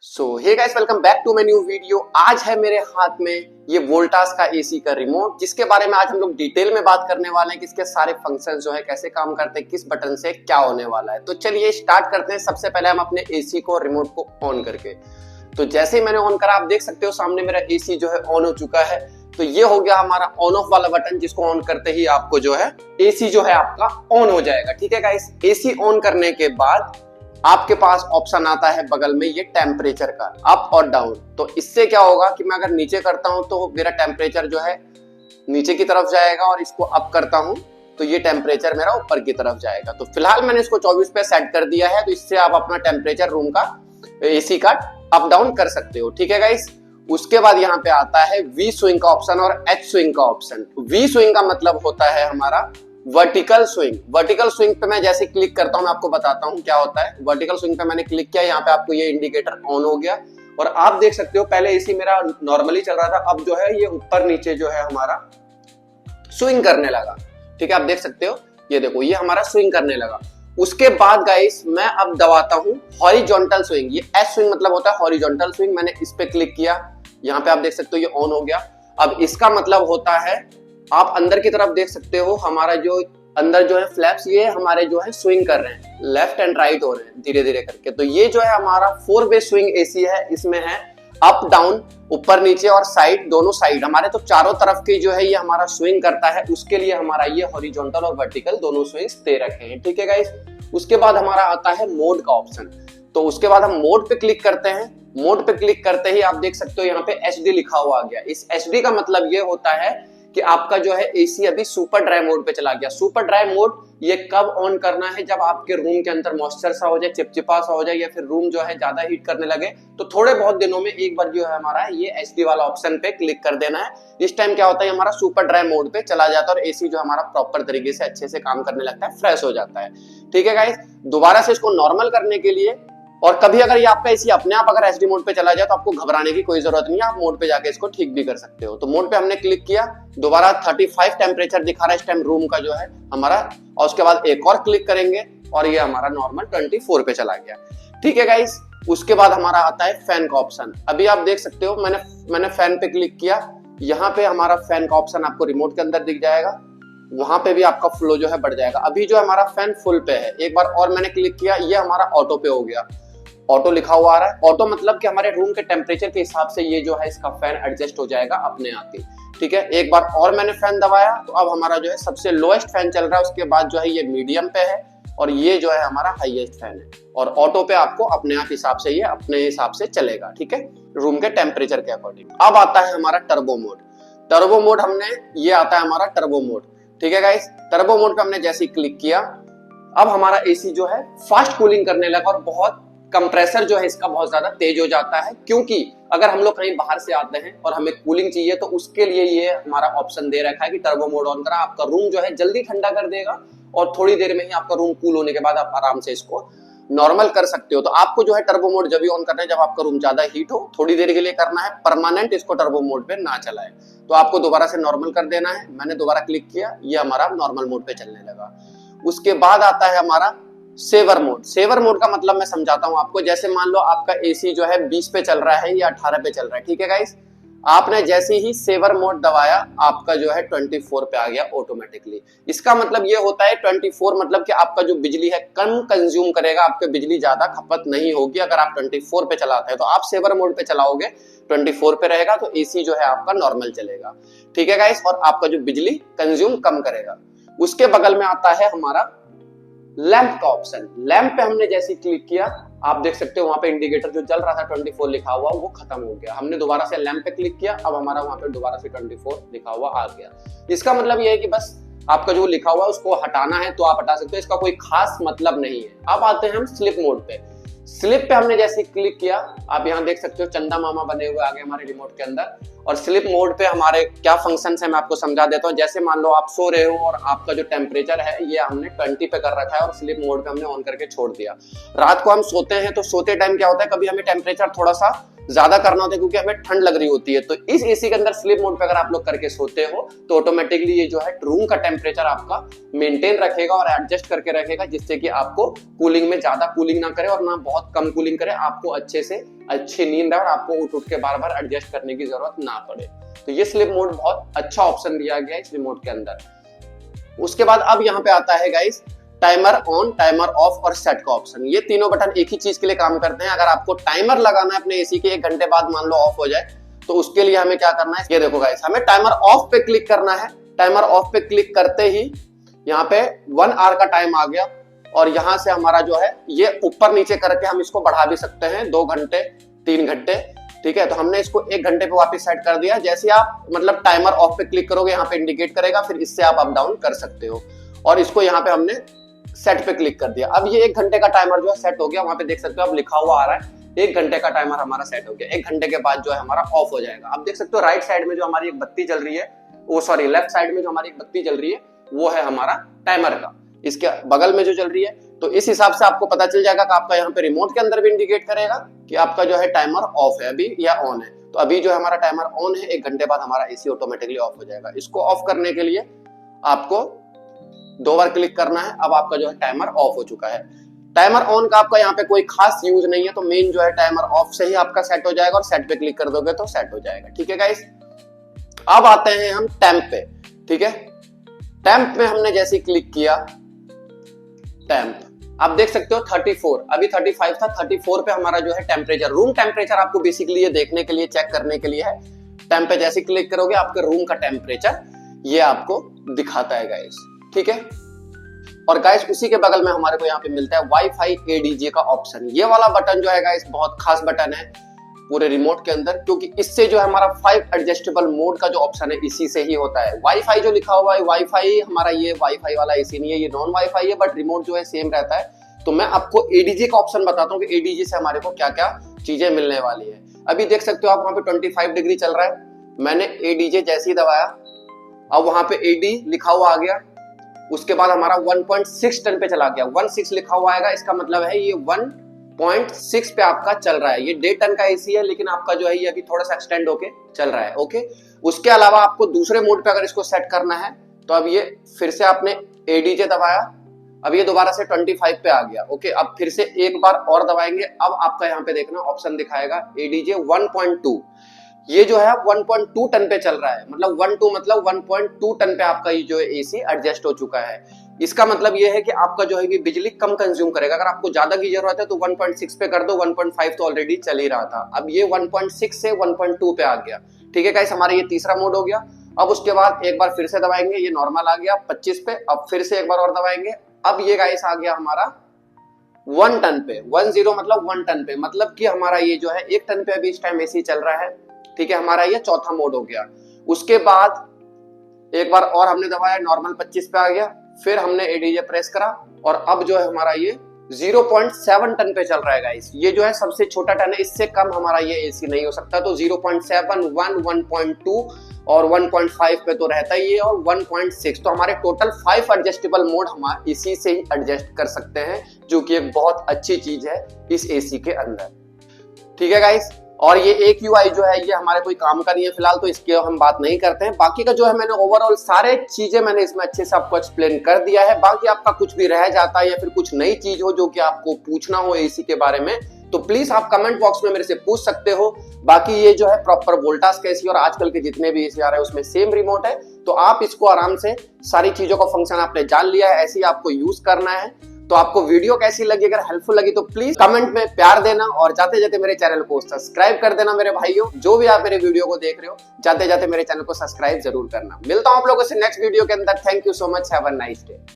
Hey guys, welcome back to my new video. आज है मेरे हाथ में ये वोल्टास का एसी का रिमोट, जिसके बारे में आज हम लोग डिटेल में बात करने वाले हैं कि इसके सारे फंक्शंस जो है कैसे काम करते हैं, किस बटन से क्या होने वाला है। तो चलिए स्टार्ट करते हैं। सबसे पहले हम अपने एसी को रिमोट को ऑन करके, तो जैसे ही मैंने ऑन करा, आप देख सकते हो सामने मेरा एसी जो है ऑन हो चुका है। तो ये हो गया हमारा ऑन ऑफ वाला बटन, जिसको ऑन करते ही आपको जो है एसी जो है आपका ऑन हो जाएगा। ठीक है गाइस, एसी ऑन करने के बाद आपके पास ऑप्शन आता है बगल में ये टेम्परेचर का, अप और डाउन। तो इससे क्या होगा कि मैं अगर नीचे करता हूं तो मेरा टेम्परेचर जो है नीचे की तरफ जाएगा, और इसको अप करता हूं तो ये टेम्परेचर मेरा ऊपर की तरफ जाएगा। तो फिलहाल मैंने इसको 24 पे सेट कर दिया है, तो इससे आप अपना टेम्परेचर रूम का एसी का अप डाउन कर सकते हो। ठीक है गाइस, उसके बाद यहाँ पे आता है वी स्विंग का ऑप्शन और एच स्विंग का ऑप्शन। वी स्विंग का मतलब होता है हमारा वर्टिकल स्विंग। वर्टिकल स्विंग पे मैं जैसे क्लिक करता हूं, मैं आपको बताता हूं क्या होता है। वर्टिकल स्विंग पे मैंने क्लिक किया, यहाँ पे आपको ये इंडिकेटर ऑन हो गया, और आप देख सकते हो पहले एसी मेरा नॉर्मली चल रहा था, अब जो है ये ऊपर नीचे जो है हमारा स्विंग करने लगा। ठीक है, आप देख सकते हो, ये देखो ये हमारा स्विंग करने लगा। उसके बाद गाइस मैं अब दबाता हूं हॉरिजॉन्टल स्विंग। ये एस स्विंग मतलब होता है हॉरिजॉन्टल स्विंग। मैंने इस पे क्लिक किया, यहाँ पे आप देख सकते हो ये ऑन हो गया। अब इसका मतलब होता है, आप अंदर की तरफ देख सकते हो हमारा जो अंदर जो है फ्लैप्स, ये हमारे जो है स्विंग कर रहे हैं, लेफ्ट एंड राइट हो रहे हैं धीरे धीरे करके। तो ये जो है हमारा 4 वे स्विंग एसी है। इसमें है अप डाउन, ऊपर नीचे और साइड, दोनों साइड हमारे तो चारों तरफ की जो है ये हमारा स्विंग करता है। उसके लिए हमारा ये हॉरिजॉन्टल और वर्टिकल दोनों स्विंग्स दे रखे हैं। ठीक है गाइस, उसके बाद हमारा आता है मोड का ऑप्शन। तो उसके बाद हम मोड पे क्लिक करते हैं। मोड पे क्लिक करते ही आप देख सकते हो यहाँ पे एचडी लिखा हुआ आ गया। इस एचडी का मतलब ये होता है कि आपका जो है एसी अभी सुपर ड्राई मोड पे चला गया। सुपर ड्राई मोड ये कब ऑन करना है, जब आपके रूम के अंदर मॉइस्चर सा हो जाए, चिपचिपा सा हो जाए, या फिर रूम जो है ज्यादा हीट करने लगे, तो थोड़े बहुत दिनों में एक बार जो है हमारा ये एचडी वाला ऑप्शन पे क्लिक कर देना है। इस टाइम क्या होता है, हमारा सुपर ड्राई मोड पे चला जाता है और एसी जो हमारा प्रॉपर तरीके से अच्छे से काम करने लगता है, फ्रेश हो जाता है। ठीक है गाइस, दोबारा से इसको नॉर्मल करने के लिए, और कभी अगर ये आपका एसी अपने आप अगर एचडी मोड पे चला जाए तो आपको घबराने की कोई जरूरत नहीं है, आप मोड पे जाके इसको ठीक भी कर सकते हो। तो मोड पे हमने क्लिक किया, दोबारा 35 टेम्परेचर दिखा रहा है इस टाइम रूम का जो है हमारा, और उसके बाद एक और क्लिक करेंगे और ये हमारा नॉर्मल 24 पे चला गया। ठीक है गाइस, उसके बाद हमारा आता है फैन का ऑप्शन। अभी आप देख सकते हो मैंने फैन पे क्लिक किया, यहाँ पे हमारा फैन का ऑप्शन आपको रिमोट के अंदर दिख जाएगा, वहां पे भी आपका फ्लो जो है बढ़ जाएगा। अभी जो हमारा फैन फुल पे है, एक बार और मैंने क्लिक किया, ये हमारा ऑटो पे हो गया। ऑटो लिखा हुआ आ रहा है, ऑटो मतलब कि हमारे रूम के टेम्परेचर के हिसाब से ये जो है इसका फैन एडजस्ट हो जाएगा अपने आप ही। ठीक है, एक बार और मैंने फैन दबाया, तो अब हमारा जो है सबसे लोएस्ट फैन चल रहा है, उसके बाद जो है ये मीडियम पे है, और ये जो है हमारा हाईएस्ट फैन है। और ऑटो पे आपको अपने आप हिसाब से, ये अपने हिसाब से चलेगा। ठीक है, रूम के टेम्परेचर के अकॉर्डिंग। अब आता है हमारा टर्बो मोड। टर्बो मोड ये आता है हमारा टर्बो मोड। ठीक है गाइस, टर्बो मोड पे हमने जैसे ही क्लिक किया, अब हमारा एसी जो है फास्ट कूलिंग करने लगा, और बहुत कंप्रेसर जो है इसका बहुत ज्यादा तेज हो जाता है। क्योंकि अगर हम लोग कहीं बाहर से आते हैं और हमें कूलिंग चाहिए, तो उसके लिए ये हमारा ऑप्शन दे रखा है कि टर्बो मोड ऑन करा, आपका रूम जो है जल्दी ठंडा कर देगा, और थोड़ी देर में ही आपका रूम कूल होने के बाद आप आराम से इसको नॉर्मल कर सकते हो। तो आपको जो है टर्बो मोड जब भी ऑन करना है जब आपका रूम ज्यादा हीट हो, थोड़ी देर के लिए करना है, परमानेंट इसको टर्बो मोड पे ना चलाए। तो आपको दोबारा से नॉर्मल कर देना है। मैंने दोबारा क्लिक किया, ये हमारा नॉर्मल मोड पे चलने लगा। उसके बाद आता है हमारा सेवर मोड। सेवर मोड का मतलब मैं समझाता हूं आपको। जैसे मान लो आपका एसी जो है 20 पे चल रहा है या 18 पे चल रहा है। ठीक है गाइस, आपने जैसे ही सेवर मोड दबाया, आपका जो है 24 पे आ गया ऑटोमेटिकली। इसका मतलब ये होता है 24 मतलब कि आपका जो बिजली है कम कंज्यूम करेगा, आपके बिजली ज्यादा खपत नहीं होगी। अगर आप 24 पे चलाते हैं, तो आप सेवर मोड पे चलाओगे, 24 पे रहेगा, तो एसी जो है आपका नॉर्मल चलेगा। ठीक है गाइस, और आपका जो बिजली कंज्यूम कम करेगा। उसके बगल में आता है हमारा लैंप का ऑप्शन। लैंप पे हमने जैसे क्लिक किया, आप देख सकते हो वहां पे इंडिकेटर जो चल रहा था 24 लिखा हुआ, वो खत्म हो गया। हमने दोबारा से लैंप पे क्लिक किया, अब हमारा वहां पे दोबारा से 24 लिखा हुआ आ गया। इसका मतलब ये है कि बस आपका जो लिखा हुआ है उसको हटाना है तो आप हटा सकते हो, इसका कोई खास मतलब नहीं है। अब आते हैं हम स्लिप मोड पे। स्लिप पे हमने जैसे क्लिक किया, आप यहाँ देख सकते हो चंदा मामा बने हुए आगे हमारे रिमोट के अंदर। और स्लिप मोड पे हमारे क्या फंक्शंस है मैं आपको समझा देता हूँ। जैसे मान लो आप सो रहे हो और आपका जो टेम्परेचर है ये हमने 20 पे कर रखा है, और स्लिप मोड पे हमने ऑन करके छोड़ दिया। रात को हम सोते हैं, तो सोते टाइम क्या होता है, कभी हमें टेम्परेचर थोड़ा सा ज्यादा करना होता है क्योंकि हमें ठंड लग रही होती है। तो इस एसी के अंदर स्लीप मोड पे अगर आप लोग करके सोते हो तो ऑटोमेटिकली ये जो है रूम का टेम्परेचर आपका मेंटेन रखेगा और एडजस्ट करके रखेगा, जिससे कि आपको कूलिंग में ज्यादा कूलिंग ना करे और ना बहुत कम कूलिंग करे, आपको अच्छे से अच्छी नींद आए और आपको उठ उठ के बार बार एडजस्ट करने की जरूरत ना पड़े। तो ये स्लीप मोड बहुत अच्छा ऑप्शन दिया गया है इस रिमोट के अंदर। उसके बाद अब यहाँ पे आता है guys timer on, timer of और सेट का ऑप्शन। ये तीनों बटन एक ही चीज के लिए काम करते हैं। अगर आपको टाइमर लगाना है अपने एसी के 1 घंटे बाद मान लो ऑफ हो जाए, तो उसके लिए हमें क्या करना है, ये देखो गाइस, हमें टाइमर ऑफ पे क्लिक करना है। टाइमर ऑफ पे क्लिक करते ही यहाँ पे 1 आवर का टाइम आ गया और यहाँ से हमारा जो है ये ऊपर नीचे करके हम इसको बढ़ा भी सकते हैं, 2 घंटे 3 घंटे, ठीक है। तो हमने इसको 1 घंटे पे वापस सेट कर दिया। जैसे आप मतलब टाइमर ऑफ पे क्लिक करोगे यहाँ पे इंडिकेट करेगा, फिर इससे आप अप डाउन कर सकते हो। और इसको यहाँ पे हमने सेट पे क्लिक कर दिया। अब ये 1 घंटे का टाइमर जो है सेट हो गया। वहां पे देख सकते हो अब लिखा हुआ आ रहा है 1 घंटे का टाइमर हमारा सेट हो गया। 1 घंटे के बाद जो है हमारा ऑफ हो जाएगा। अब देख सकते हो राइट साइड में जो हमारी एक बत्ती जल रही है, वो सॉरी लेफ्ट साइड में जो हमारी एक बत्ती जल रही है वो है हमारा टाइमर का, इसके बगल में जो चल रही है। तो इस हिसाब से आपको पता चल जाएगा कि आपका यहाँ पे रिमोट के अंदर भी इंडिकेट करेगा कि आपका जो है टाइमर ऑफ है अभी या ऑन है। तो अभी जो है हमारा टाइमर ऑन है, 1 घंटे बाद हमारा एसी ऑटोमेटिकली ऑफ हो जाएगा। इसको ऑफ करने के लिए आपको 2 बार क्लिक करना है। अब आपका जो है टाइमर ऑफ हो चुका है। टाइमर ऑन का आपका यहाँ पे कोई खास यूज नहीं है, तो मेन जो है टाइमर ऑफ से ही आपका सेट हो जाएगा और सेट पे क्लिक कर दोगे तो सेट हो जाएगा, ठीक है गाइस। अब आते हैं हम टेम्प पे, ठीक है। टेम्प में हमने जैसे क्लिक किया, टेम्प आप देख सकते हो 34, अभी 35 था, 34 पे हमारा जो है टेम्परेचर, रूम टेम्परेचर आपको बेसिकली ये देखने के लिए, चेक करने के लिए है। टेम्प पे जैसे क्लिक करोगे आपके रूम का टेम्परेचर ये आपको दिखाता है गाइस, ठीक है। और गाइस उसी के बगल में हमारे को यहाँ पे मिलता है वाईफाई एडीजे का ऑप्शन। ये वाला बटन जो है गाइस बहुत खास बटन है पूरे रिमोट के अंदर, क्योंकि इससे जो है हमारा 5 एडजस्टेबल मोड का जो ऑप्शन है इसी से ही होता है। वाईफाई जो लिखा हुआ है वाईफाई, हमारा ये वाईफाई वाला एसी नहीं है, ये नॉन वाईफाई है, बट रिमोट जो है सेम रहता है। तो मैं आपको एडीजे का ऑप्शन बताता हूँ कि एडीजे से हमारे को क्या क्या चीजें मिलने वाली है। अभी देख सकते हो आप वहां पे 25 डिग्री चल रहा है, मैंने एडीजे जैसे ही दबाया अब वहां पे एडी लिखा हुआ आ गया। उसके बाद हमारा 1.6 टन पे चला गया, 16 लिखा हुआ आएगा, इसका मतलब है ये 1.6 पे आपका चल रहा है। ये 1.5 टन का एसी है, लेकिन आपका जो है ये अभी थोड़ा सा एक्सटेंड होके चल रहा है, ओके। उसके अलावा आपको दूसरे मोड पे अगर इसको सेट करना है तो अब ये फिर से आपने एडीजे दबाया, अब ये दोबारा से 25 पे आ गया, ओके। अब फिर से एक बार और दबाएंगे, अब आपका यहाँ पे देखना ऑप्शन दिखाएगा एडीजे 1.2। ये जो है 1.2 टन पे चल रहा है, मतलब 1.2 टन पे आपका ये जो है एसी एडजस्ट हो चुका है। इसका मतलब ये है कि आपका जो है ये बिजली कम कंज्यूम करेगा। अगर आपको ज्यादा की जरूरत है तो 1.6 पे कर दो, 1.5 तो ऑलरेडी चल ही रहा था, अब ये 1.6 से 1.2 पे आ गया, ठीक है गाइस। हमारा ये तीसरा मोड हो गया। अब उसके बाद एक बार फिर से दबाएंगे, ये नॉर्मल आ गया 25 पे, अब फिर से एक बार और दबाएंगे, अब ये गाइस आ गया हमारा 1 टन पे, 10 मतलब 1 टन पे, मतलब कि हमारा ये जो है 1 टन पे अभी इस टाइम एसी चल रहा है, ठीक है। हमारा ये चौथा मोड हो गया। उसके बाद एक बार और हमने दबाया, नॉर्मल 25 पे आ गया, फिर हमने एडीजे प्रेस करा और अब जो है हमारा ये 0.7 टन पे चल रहा है गाइस। ये जो है सबसे छोटा टन है, इससे कम हमारा ये एसी नहीं हो सकता। तो 0.7, 1, 1.2 और 1.5 पे तो रहता ही है, और 1.6 तो हमारे टोटल 5 एडजस्टेबल मोड हम इसी से ही एडजस्ट कर सकते हैं, जो कि एक बहुत अच्छी चीज है इस एसी के अंदर, ठीक है गाइस। और ये एक यूआई जो है ये हमारे कोई काम का नहीं है फिलहाल, तो इसकी हम बात नहीं करते हैं। बाकी का जो है मैंने ओवरऑल सारे चीजें मैंने इसमें अच्छे से आपको एक्सप्लेन कर दिया है। बाकी आपका कुछ भी रह जाता है या फिर कुछ नई चीज हो जो कि आपको पूछना हो एसी के बारे में, तो प्लीज आप कमेंट बॉक्स में मेरे से पूछ सकते हो। बाकी ये जो है प्रॉपर वोल्टास का एसी और आजकल के जितने भी एसी आ रहे हैं उसमें सेम रिमोट है, तो आप इसको आराम से सारी चीजों का फंक्शन आपने जान लिया है, ऐसे ही आपको यूज करना है। तो आपको वीडियो कैसी लगी, अगर हेल्पफुल लगी तो प्लीज कमेंट में प्यार देना और जाते जाते मेरे चैनल को सब्सक्राइब कर देना मेरे भाइयों। जो भी आप मेरे वीडियो को देख रहे हो जाते जाते मेरे चैनल को सब्सक्राइब जरूर करना। मिलता हूं आप लोगों से नेक्स्ट वीडियो के अंदर। Thank you so much, have a nice day.